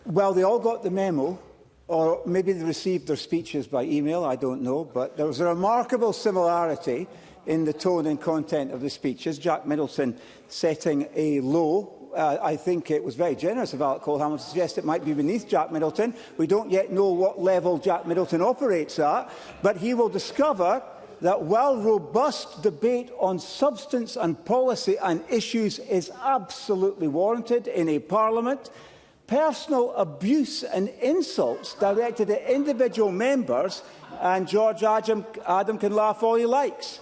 Well, they all got the memo, or maybe they received their speeches by email, I don't know, but there was a remarkable similarity in the tone and content of the speeches. Jack Middleton setting a low. I think it was very generous of Alec Cole-Hamilton to suggest it might be beneath Jack Middleton. We don't yet know what level Jack Middleton operates at, but he will discover that while robust debate on substance and policy and issues is absolutely warranted in a parliament, personal abuse and insults directed at individual members, and George Adam can laugh all he likes.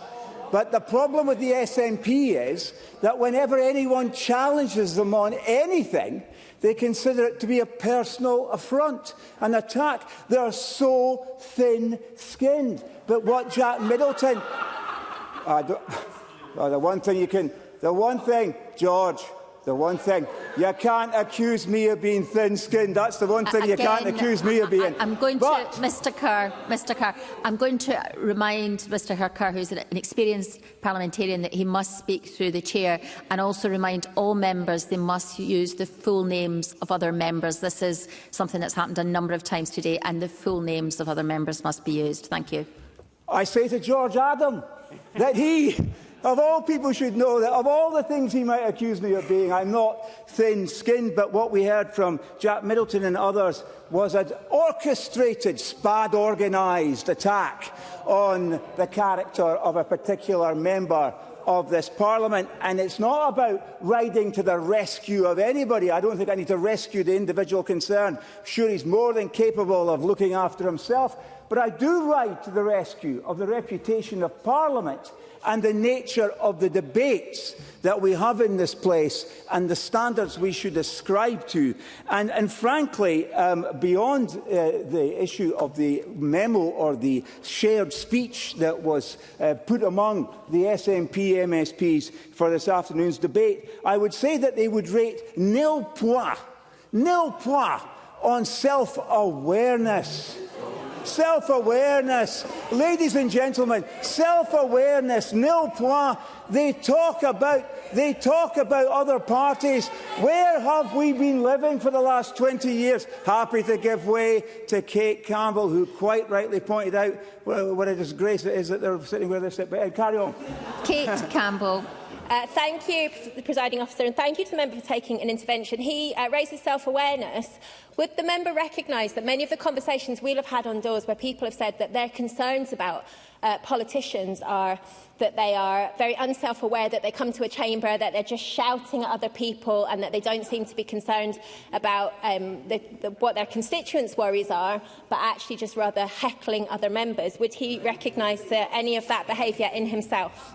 But the problem with the SNP is that whenever anyone challenges them on anything, they consider it to be a personal affront, an attack. They are so thin-skinned. But what Jack Middleton... the one thing, George, you can't accuse me of being thin-skinned. That's the one thing you can't accuse me of being. Mr Kerr, I'm going to remind Mr Kerr, who is an experienced parliamentarian, that he must speak through the chair, and also remind all members they must use the full names of other members. This is something that's happened a number of times today, and the full names of other members must be used. Thank you. I say to George Adam that he, of all people, should know that of all the things he might accuse me of being, I'm not thin-skinned, but what we heard from Jack Middleton and others was an orchestrated, SPAD-organised attack on the character of a particular member of this Parliament. And it's not about riding to the rescue of anybody. I don't think I need to rescue the individual concerned. I'm sure he's more than capable of looking after himself. But I do ride to the rescue of the reputation of Parliament and the nature of the debates that we have in this place and the standards we should ascribe to. And frankly, beyond the issue of the memo or the shared speech that was put among the SNP MSPs for this afternoon's debate, I would say that they would rate nil point on self-awareness. Self-awareness. Ladies and gentlemen, self-awareness, nil point. They talk about other parties. Where have we been living for the last 20 years? Happy to give way to Kate Campbell, who quite rightly pointed out what a disgrace it is that they're sitting where they sit. But carry on. Kate Campbell. Thank you, Presiding Officer, and thank you to the member for taking an intervention. He raises self-awareness. Would the member recognise that many of the conversations we'll have had on doors where people have said that their concerns about politicians are that they are very unself-aware, that they come to a chamber, that they're just shouting at other people and that they don't seem to be concerned about what their constituents' worries are, but actually just rather heckling other members? Would he recognise any of that behaviour in himself?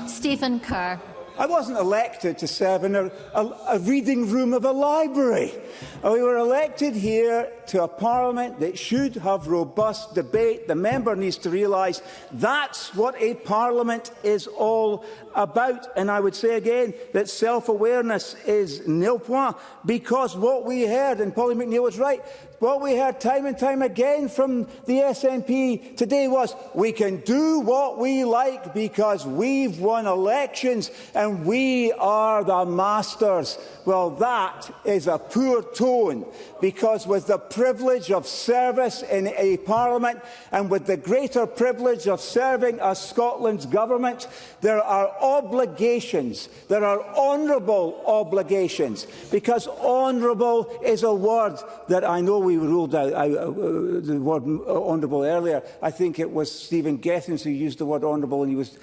Stephen Kerr. I wasn't elected to serve in a reading room of a library. We were elected here to a parliament that should have robust debate. The member needs to realise that's what a parliament is all about. And I would say again that self-awareness is nil point, because what we heard, and Polly McNeill was right, what we heard time and time again from the SNP today was, we can do what we like because we've won elections and we are the masters. Well, that is a poor tone, because with the privilege of service in a parliament and with the greater privilege of serving as Scotland's government, there are obligations, there are honourable obligations, because honourable is a word that I know we ruled out the word honourable earlier. I think it was Stephen Gethins who used the word honourable, and he was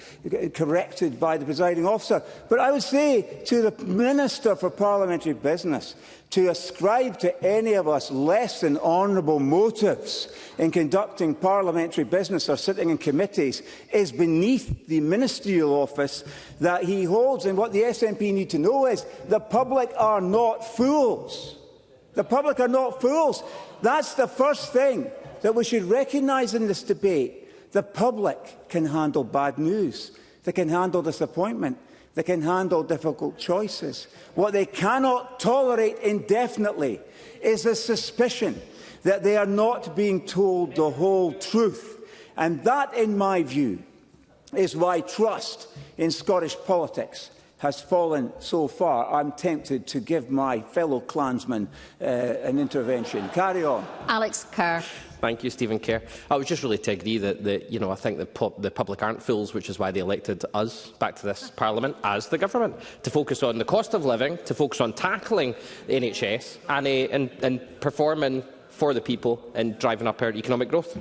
corrected by the presiding officer. But I would say to the Minister for Parliamentary Business, to ascribe to any of us less than honourable motives in conducting parliamentary business or sitting in committees is beneath the ministerial office that he holds. And what the SNP need to know is the public are not fools. The public are not fools. That's the first thing that we should recognise in this debate. The public can handle bad news. They can handle disappointment. They can handle difficult choices. What they cannot tolerate indefinitely is the suspicion that they are not being told the whole truth. And that, in my view, is why trust in Scottish politics has fallen so far, I'm tempted to give my fellow clansman an intervention. Carry on. Alex Kerr. Thank you, Stephen Kerr. I was just really to agree that I think the public aren't fools, which is why they elected us back to this Parliament as the government, to focus on the cost of living, to focus on tackling the NHS and performing for the people and driving up our economic growth.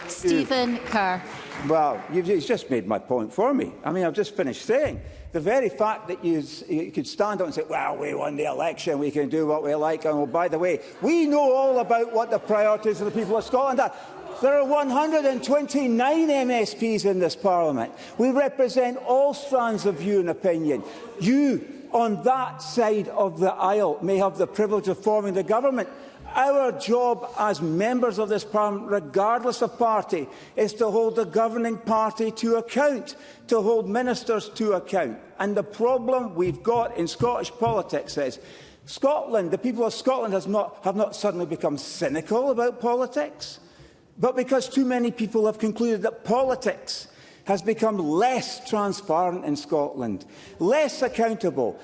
Stephen Kerr. Well, you've just made my point for me. I mean, I've just finished saying. The very fact that you could stand up and say, well, we won the election, we can do what we like, and oh, by the way, we know all about what the priorities of the people of Scotland are. There are 129 MSPs in this Parliament. We represent all strands of view and opinion. You, on that side of the aisle, may have the privilege of forming the government. Our job as members of this Parliament, regardless of party, is to hold the governing party to account, to hold ministers to account. And the problem we've got in Scottish politics is Scotland, the people of Scotland have not suddenly become cynical about politics, but because too many people have concluded that politics has become less transparent in Scotland, less accountable,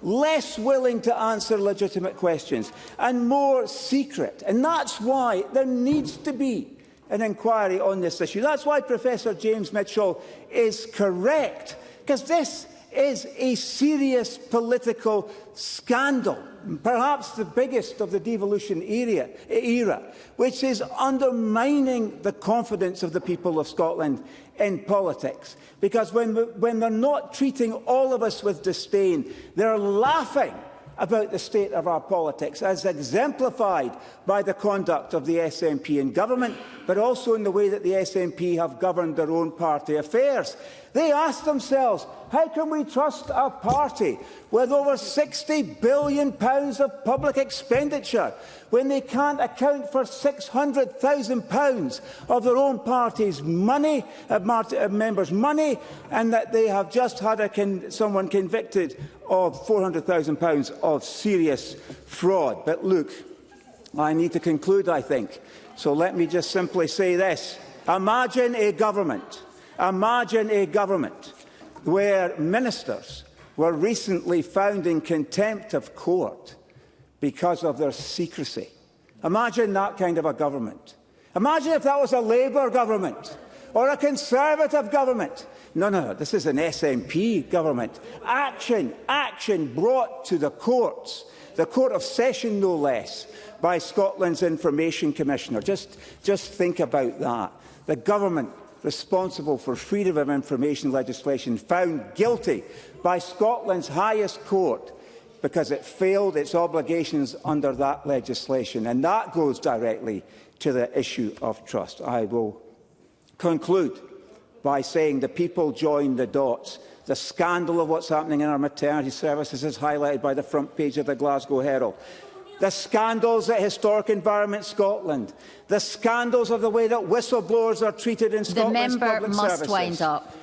less willing to answer legitimate questions and more secret. And that's why there needs to be an inquiry on this issue. That's why Professor James Mitchell is correct, because this is a serious political scandal, perhaps the biggest of the devolution era, which is undermining the confidence of the people of Scotland in politics. Because when they're not treating all of us with disdain, they're laughing about the state of our politics, as exemplified by the conduct of the SNP in government, but also in the way that the SNP have governed their own party affairs. They ask themselves, how can we trust a party with over £60 billion of public expenditure when they can't account for £600,000 of their own party's money, members' money, and that they have just had someone convicted of £400,000 of serious fraud? But look, I need to conclude, I think. So let me just simply say this. Imagine a government where ministers were recently found in contempt of court because of their secrecy. Imagine that kind of a government. Imagine if that was a Labour government or a Conservative government. No, this is an SNP government. Action brought to the courts, the Court of Session no less, by Scotland's Information Commissioner. Just think about that. The government responsible for freedom of information legislation found guilty by Scotland's highest court because it failed its obligations under that legislation. And that goes directly to the issue of trust. I will conclude by saying the people join the dots. The scandal of what's happening in our maternity services is highlighted by the front page of the Glasgow Herald. The scandals at Historic Environment Scotland, the scandals of the way that whistleblowers are treated in Scotland's public services. The member must wind up.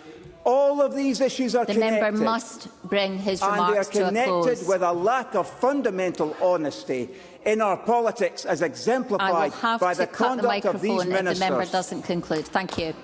All of these issues are connected. The member must bring his remarks to a close. And they are connected with a lack of fundamental honesty in our politics, as exemplified by the conduct of these ministers. I will have to cut the microphone if the member doesn't conclude. Thank you.